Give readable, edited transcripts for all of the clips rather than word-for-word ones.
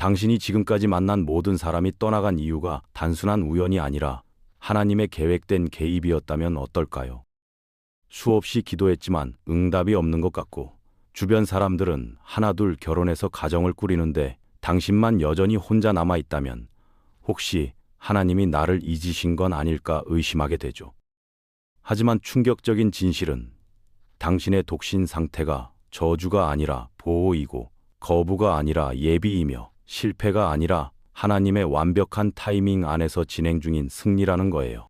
당신이 지금까지 만난 모든 사람이 떠나간 이유가 단순한 우연이 아니라 하나님의 계획된 개입이었다면 어떨까요? 수없이 기도했지만 응답이 없는 것 같고, 주변 사람들은 하나둘 결혼해서 가정을 꾸리는데 당신만 여전히 혼자 남아있다면 혹시 하나님이 나를 잊으신 건 아닐까 의심하게 되죠. 하지만 충격적인 진실은 당신의 독신 상태가 저주가 아니라 보호이고, 거부가 아니라 예비이며, 실패가 아니라 하나님의 완벽한 타이밍 안에서 진행 중인 승리라는 거예요.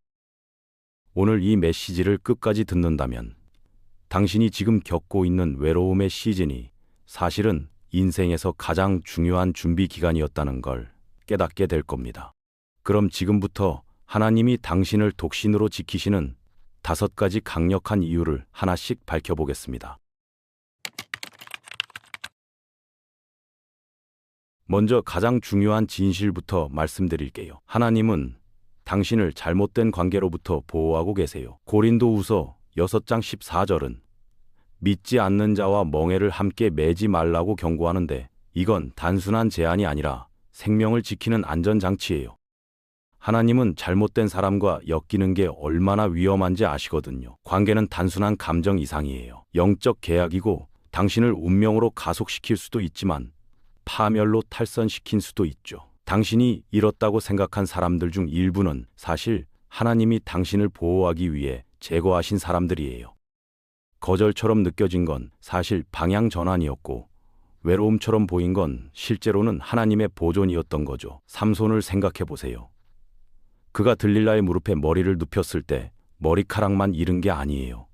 오늘 이 메시지를 끝까지 듣는다면 당신이 지금 겪고 있는 외로움의 시즌이 사실은 인생에서 가장 중요한 준비 기간이었다는 걸 깨닫게 될 겁니다. 그럼 지금부터 하나님이 당신을 독신으로 지키시는 5가지 강력한 이유를 하나씩 밝혀보겠습니다. 먼저 가장 중요한 진실부터 말씀드릴게요. 하나님은 당신을 잘못된 관계로부터 보호하고 계세요. 고린도후서 6장 14절은 믿지 않는 자와 멍에를 함께 매지 말라고 경고하는데, 이건 단순한 제한이 아니라 생명을 지키는 안전장치예요. 하나님은 잘못된 사람과 엮이는 게 얼마나 위험한지 아시거든요. 관계는 단순한 감정 이상이에요. 영적 계약이고 당신을 운명으로 가속시킬 수도 있지만 파멸로 탈선시킨 수도 있죠. 당신이 잃었다고 생각한 사람들 중 일부는 사실 하나님이 당신을 보호하기 위해 제거하신 사람들이에요. 거절처럼 느껴진 건 사실 방향 전환이었고, 외로움처럼 보인 건 실제로는 하나님의 보존이었던 거죠. 삼손을 생각해 보세요. 그가 들릴라의 무릎에 머리를 눕혔을 때 머리카락만 잃은 게 아니에요.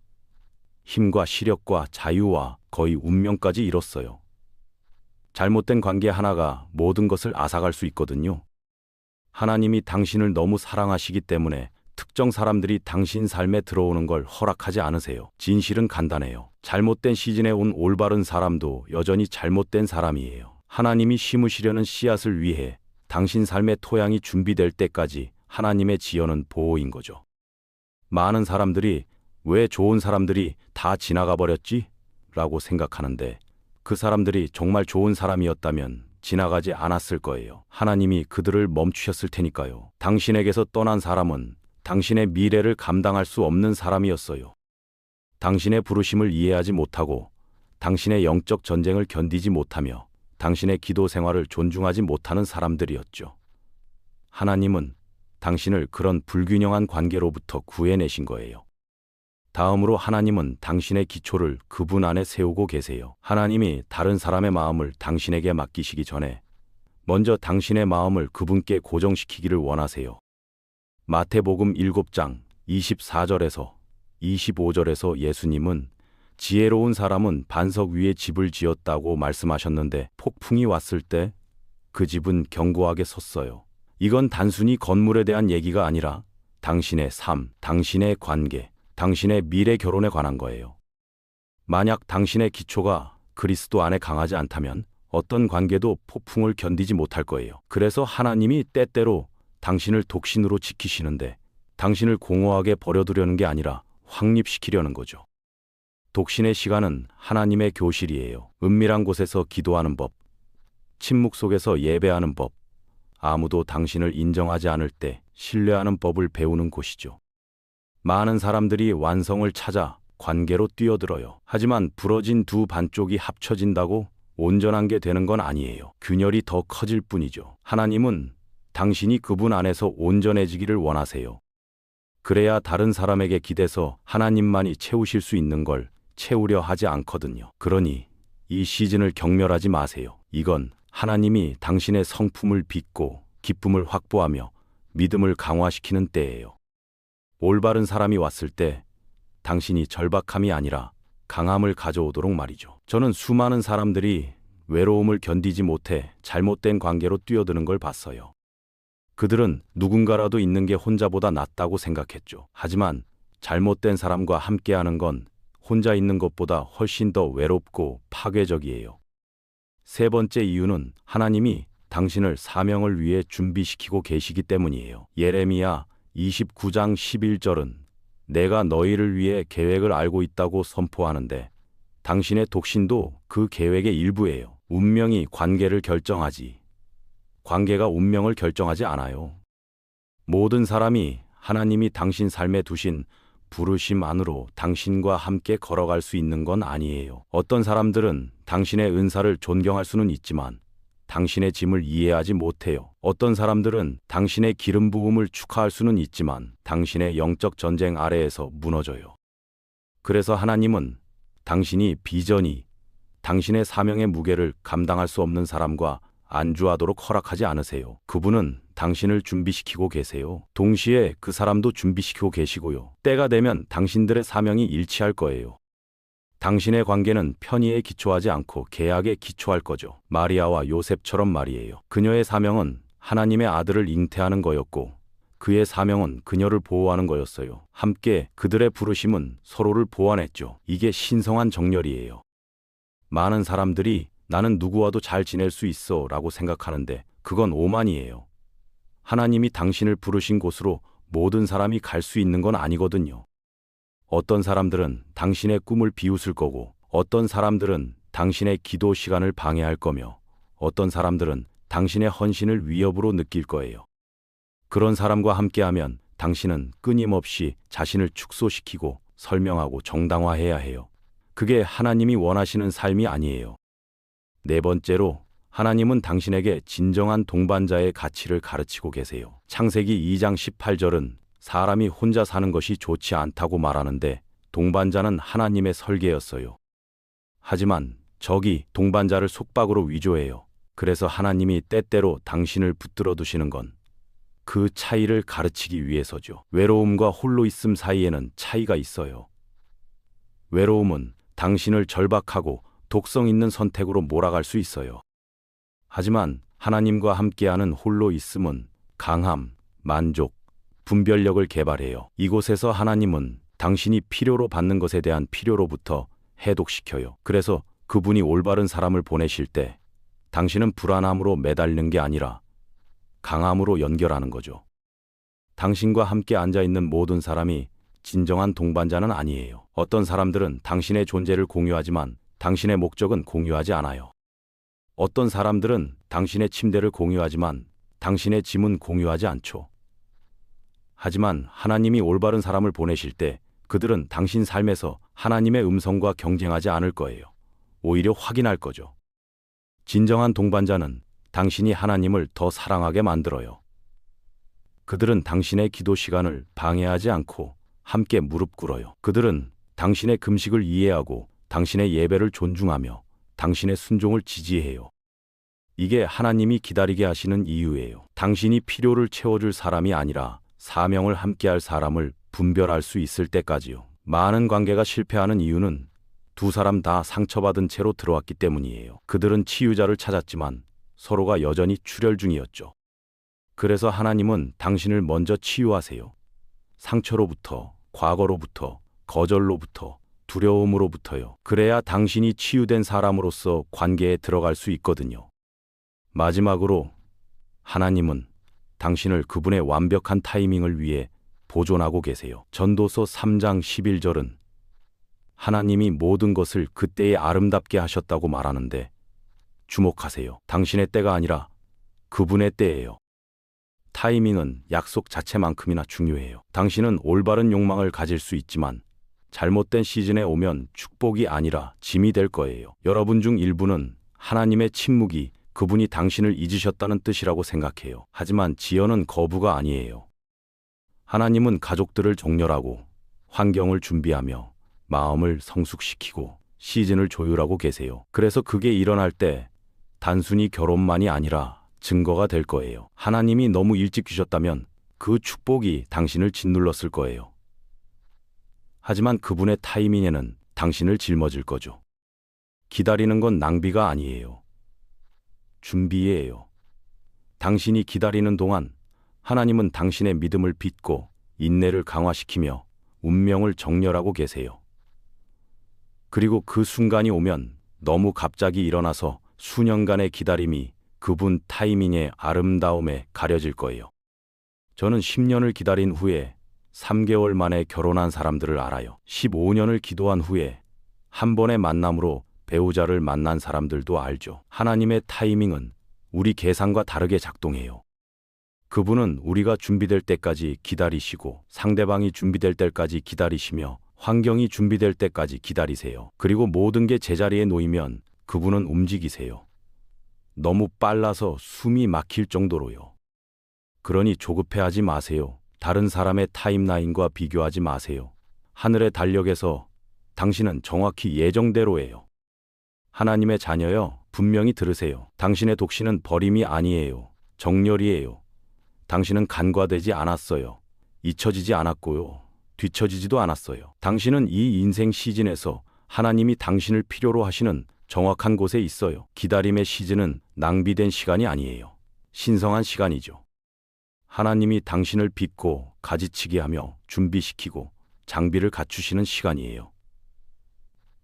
힘과 시력과 자유와 거의 운명까지 잃었어요. 잘못된 관계 하나가 모든 것을 앗아갈 수 있거든요. 하나님이 당신을 너무 사랑하시기 때문에 특정 사람들이 당신 삶에 들어오는 걸 허락하지 않으세요. 진실은 간단해요. 잘못된 시즌에 온 올바른 사람도 여전히 잘못된 사람이에요. 하나님이 심으시려는 씨앗을 위해 당신 삶의 토양이 준비될 때까지 하나님의 지연은 보호인 거죠. 많은 사람들이 왜 좋은 사람들이 다 지나가 버렸지? 라고 생각하는데, 그 사람들이 정말 좋은 사람이었다면 지나가지 않았을 거예요. 하나님이 그들을 멈추셨을 테니까요. 당신에게서 떠난 사람은 당신의 미래를 감당할 수 없는 사람이었어요. 당신의 부르심을 이해하지 못하고, 당신의 영적 전쟁을 견디지 못하며, 당신의 기도 생활을 존중하지 못하는 사람들이었죠. 하나님은 당신을 그런 불균형한 관계로부터 구해내신 거예요. 다음으로 하나님은 당신의 기초를 그분 안에 세우고 계세요. 하나님이 다른 사람의 마음을 당신에게 맡기시기 전에 먼저 당신의 마음을 그분께 고정시키기를 원하세요. 마태복음 7장 24절에서 25절에서 예수님은 지혜로운 사람은 반석 위에 집을 지었다고 말씀하셨는데, 폭풍이 왔을 때 그 집은 견고하게 섰어요. 이건 단순히 건물에 대한 얘기가 아니라 당신의 삶, 당신의 관계, 당신의 미래 결혼에 관한 거예요. 만약 당신의 기초가 그리스도 안에 강하지 않다면 어떤 관계도 폭풍을 견디지 못할 거예요. 그래서 하나님이 때때로 당신을 독신으로 지키시는데, 당신을 공허하게 버려두려는 게 아니라 확립시키려는 거죠. 독신의 시간은 하나님의 교실이에요. 은밀한 곳에서 기도하는 법, 침묵 속에서 예배하는 법, 아무도 당신을 인정하지 않을 때 신뢰하는 법을 배우는 곳이죠. 많은 사람들이 완성을 찾아 관계로 뛰어들어요. 하지만 부러진 두 반쪽이 합쳐진다고 온전한 게 되는 건 아니에요. 균열이 더 커질 뿐이죠. 하나님은 당신이 그분 안에서 온전해지기를 원하세요. 그래야 다른 사람에게 기대서 하나님만이 채우실 수 있는 걸 채우려 하지 않거든요. 그러니 이 시즌을 경멸하지 마세요. 이건 하나님이 당신의 성품을 빚고 기쁨을 확보하며 믿음을 강화시키는 때예요. 올바른 사람이 왔을 때 당신이 절박함이 아니라 강함을 가져오도록 말이죠. 저는 수많은 사람들이 외로움을 견디지 못해 잘못된 관계로 뛰어드는 걸 봤어요. 그들은 누군가라도 있는 게 혼자보다 낫다고 생각했죠. 하지만 잘못된 사람과 함께하는 건 혼자 있는 것보다 훨씬 더 외롭고 파괴적이에요. 세 번째 이유는 하나님이 당신을 사명을 위해 준비시키고 계시기 때문이에요. 예레미야 29장 11절은 내가 너희를 위해 계획을 알고 있다고 선포하는데, 당신의 독신도 그 계획의 일부예요. 운명이 관계를 결정하지 관계가 운명을 결정하지 않아요. 모든 사람이 하나님이 당신 삶에 두신 부르심 안으로 당신과 함께 걸어갈 수 있는 건 아니에요. 어떤 사람들은 당신의 은사를 존경할 수는 있지만 당신의 짐을 이해하지 못해요. 어떤 사람들은 당신의 기름 부음을 축하할 수는 있지만 당신의 영적 전쟁 아래에서 무너져요. 그래서 하나님은 당신이 비전이 당신의 사명의 무게를 감당할 수 없는 사람과 안주하도록 허락하지 않으세요. 그분은 당신을 준비시키고 계세요. 동시에 그 사람도 준비시키고 계시고요. 때가 되면 당신들의 사명이 일치할 거예요. 당신의 관계는 편의에 기초하지 않고 계약에 기초할 거죠. 마리아와 요셉처럼 말이에요. 그녀의 사명은 하나님의 아들을 잉태하는 거였고 그의 사명은 그녀를 보호하는 거였어요. 함께 그들의 부르심은 서로를 보완했죠. 이게 신성한 정렬이에요. 많은 사람들이 나는 누구와도 잘 지낼 수 있어 라고 생각하는데 그건 오만이에요. 하나님이 당신을 부르신 곳으로 모든 사람이 갈 수 있는 건 아니거든요. 어떤 사람들은 당신의 꿈을 비웃을 거고 어떤 사람들은 당신의 기도 시간을 방해할 거며 어떤 사람들은 당신의 헌신을 위협으로 느낄 거예요. 그런 사람과 함께하면 당신은 끊임없이 자신을 축소시키고 설명하고 정당화해야 해요. 그게 하나님이 원하시는 삶이 아니에요. 네 번째로 하나님은 당신에게 진정한 동반자의 가치를 가르치고 계세요. 창세기 2장 18절은 사람이 혼자 사는 것이 좋지 않다고 말하는데 동반자는 하나님의 설계였어요. 하지만 적이 동반자를 속박으로 위조해요. 그래서 하나님이 때때로 당신을 붙들어 두시는 건 그 차이를 가르치기 위해서죠. 외로움과 홀로 있음 사이에는 차이가 있어요. 외로움은 당신을 절박하고 독성 있는 선택으로 몰아갈 수 있어요. 하지만 하나님과 함께하는 홀로 있음은 강함, 만족, 분별력을 개발해요. 이곳에서 하나님은 당신이 필요로 받는 것에 대한 필요로부터 해독시켜요. 그래서 그분이 올바른 사람을 보내실 때 당신은 불안함으로 매달리는 게 아니라 강함으로 연결하는 거죠. 당신과 함께 앉아있는 모든 사람이 진정한 동반자는 아니에요. 어떤 사람들은 당신의 존재를 공유하지만 당신의 목적은 공유하지 않아요. 어떤 사람들은 당신의 침대를 공유하지만 당신의 짐은 공유하지 않죠. 하지만 하나님이 올바른 사람을 보내실 때 그들은 당신 삶에서 하나님의 음성과 경쟁하지 않을 거예요. 오히려 확인할 거죠. 진정한 동반자는 당신이 하나님을 더 사랑하게 만들어요. 그들은 당신의 기도 시간을 방해하지 않고 함께 무릎 꿇어요. 그들은 당신의 금식을 이해하고 당신의 예배를 존중하며 당신의 순종을 지지해요. 이게 하나님이 기다리게 하시는 이유예요. 당신이 필요를 채워줄 사람이 아니라 사명을 함께할 사람을 분별할 수 있을 때까지요. 많은 관계가 실패하는 이유는 두 사람 다 상처받은 채로 들어왔기 때문이에요. 그들은 치유자를 찾았지만 서로가 여전히 출혈 중이었죠. 그래서 하나님은 당신을 먼저 치유하세요. 상처로부터, 과거로부터, 거절로부터, 두려움으로부터요. 그래야 당신이 치유된 사람으로서 관계에 들어갈 수 있거든요. 마지막으로 하나님은 당신을 그분의 완벽한 타이밍을 위해 보존하고 계세요. 전도서 3장 11절은 하나님이 모든 것을 그때에 아름답게 하셨다고 말하는데 주목하세요. 당신의 때가 아니라 그분의 때예요. 타이밍은 약속 자체만큼이나 중요해요. 당신은 올바른 욕망을 가질 수 있지만 잘못된 시즌에 오면 축복이 아니라 짐이 될 거예요. 여러분 중 일부는 하나님의 침묵이 그분이 당신을 잊으셨다는 뜻이라고 생각해요. 하지만 지연은 거부가 아니에요. 하나님은 가족들을 정렬하고 환경을 준비하며 마음을 성숙시키고 시즌을 조율하고 계세요. 그래서 그게 일어날 때 단순히 결혼만이 아니라 증거가 될 거예요. 하나님이 너무 일찍 주셨다면 그 축복이 당신을 짓눌렀을 거예요. 하지만 그분의 타이밍에는 당신을 짊어질 거죠. 기다리는 건 낭비가 아니에요. 준비예요. 당신이 기다리는 동안 하나님은 당신의 믿음을 빚고 인내를 강화시키며 운명을 정렬하고 계세요. 그리고 그 순간이 오면 너무 갑자기 일어나서 수년간의 기다림이 그분 타이밍의 아름다움에 가려질 거예요. 저는 10년을 기다린 후에 3개월 만에 결혼한 사람들을 알아요. 15년을 기도한 후에 한 번의 만남으로 배우자를 만난 사람들도 알죠. 하나님의 타이밍은 우리 계산과 다르게 작동해요. 그분은 우리가 준비될 때까지 기다리시고 상대방이 준비될 때까지 기다리시며 환경이 준비될 때까지 기다리세요. 그리고 모든 게 제자리에 놓이면 그분은 움직이세요. 너무 빨라서 숨이 막힐 정도로요. 그러니 조급해하지 마세요. 다른 사람의 타임라인과 비교하지 마세요. 하늘의 달력에서 당신은 정확히 예정대로예요. 하나님의 자녀여, 분명히 들으세요. 당신의 독신은 버림이 아니에요. 정렬이에요. 당신은 간과되지 않았어요. 잊혀지지 않았고요. 뒤처지지도 않았어요. 당신은 이 인생 시즌에서 하나님이 당신을 필요로 하시는 정확한 곳에 있어요. 기다림의 시즌은 낭비된 시간이 아니에요. 신성한 시간이죠. 하나님이 당신을 빚고 가지치기 하며 준비시키고 장비를 갖추시는 시간이에요.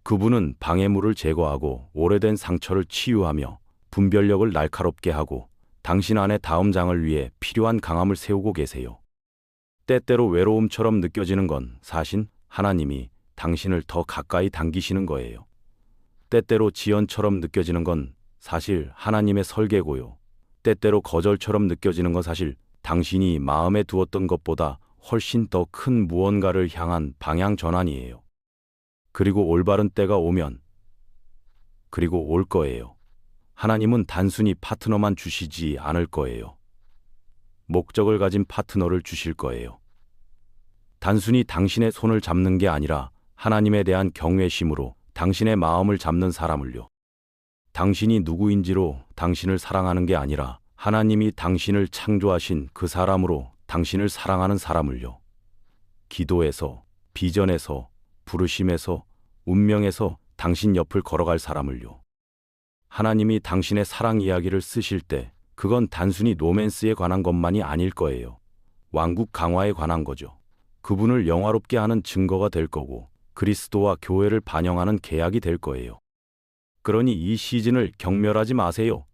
그분은 방해물을 제거하고 오래된 상처를 치유하며 분별력을 날카롭게 하고 당신 안에 다음 장을 위해 필요한 강함을 세우고 계세요. 때때로 외로움처럼 느껴지는 건 사실 하나님이 당신을 더 가까이 당기시는 거예요. 때때로 지연처럼 느껴지는 건 사실 하나님의 설계고요. 때때로 거절처럼 느껴지는 건 사실 당신이 마음에 두었던 것보다 훨씬 더 큰 무언가를 향한 방향 전환이에요. 그리고 올바른 때가 오면, 그리고 올 거예요. 하나님은 단순히 파트너만 주시지 않을 거예요. 목적을 가진 파트너를 주실 거예요. 단순히 당신의 손을 잡는 게 아니라 하나님에 대한 경외심으로 당신의 마음을 잡는 사람을요. 당신이 누구인지로 당신을 사랑하는 게 아니라 하나님이 당신을 창조하신 그 사람으로 당신을 사랑하는 사람을요. 기도에서, 비전에서, 부르심에서, 운명에서 당신 옆을 걸어갈 사람을요. 하나님이 당신의 사랑 이야기를 쓰실 때 그건 단순히 로맨스에 관한 것만이 아닐 거예요. 왕국 강화에 관한 거죠. 그분을 영화롭게 하는 증거가 될 거고 그리스도와 교회를 반영하는 계약이 될 거예요. 그러니 이 시즌을 경멸하지 마세요.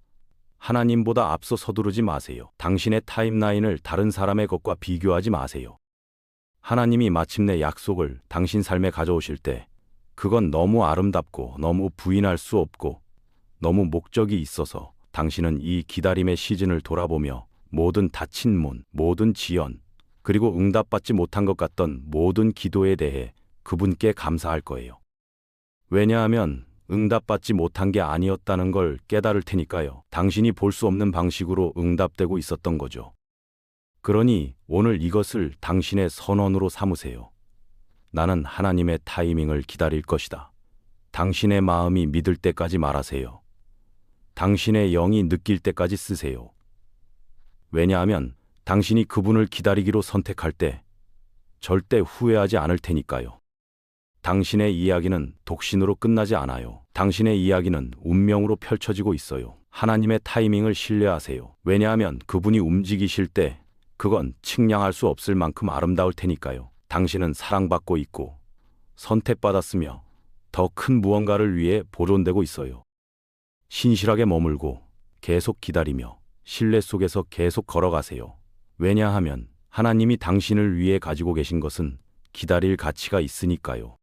하나님보다 앞서 서두르지 마세요. 당신의 타임라인을 다른 사람의 것과 비교하지 마세요. 하나님이 마침내 약속을 당신 삶에 가져오실 때 그건 너무 아름답고 너무 부인할 수 없고 너무 목적이 있어서 당신은 이 기다림의 시즌을 돌아보며 모든 닫힌 문, 모든 지연, 그리고 응답받지 못한 것 같던 모든 기도에 대해 그분께 감사할 거예요. 왜냐하면 응답받지 못한 게 아니었다는 걸 깨달을 테니까요. 당신이 볼 수 없는 방식으로 응답되고 있었던 거죠. 그러니 오늘 이것을 당신의 선언으로 삼으세요. 나는 하나님의 타이밍을 기다릴 것이다. 당신의 마음이 믿을 때까지 말하세요. 당신의 영이 느낄 때까지 쓰세요. 왜냐하면 당신이 그분을 기다리기로 선택할 때 절대 후회하지 않을 테니까요. 당신의 이야기는 독신으로 끝나지 않아요. 당신의 이야기는 운명으로 펼쳐지고 있어요. 하나님의 타이밍을 신뢰하세요. 왜냐하면 그분이 움직이실 때 그건 측량할 수 없을 만큼 아름다울 테니까요. 당신은 사랑받고 있고 선택받았으며 더 큰 무언가를 위해 보존되고 있어요. 신실하게 머물고 계속 기다리며 신뢰 속에서 계속 걸어가세요. 왜냐하면 하나님이 당신을 위해 가지고 계신 것은 기다릴 가치가 있으니까요.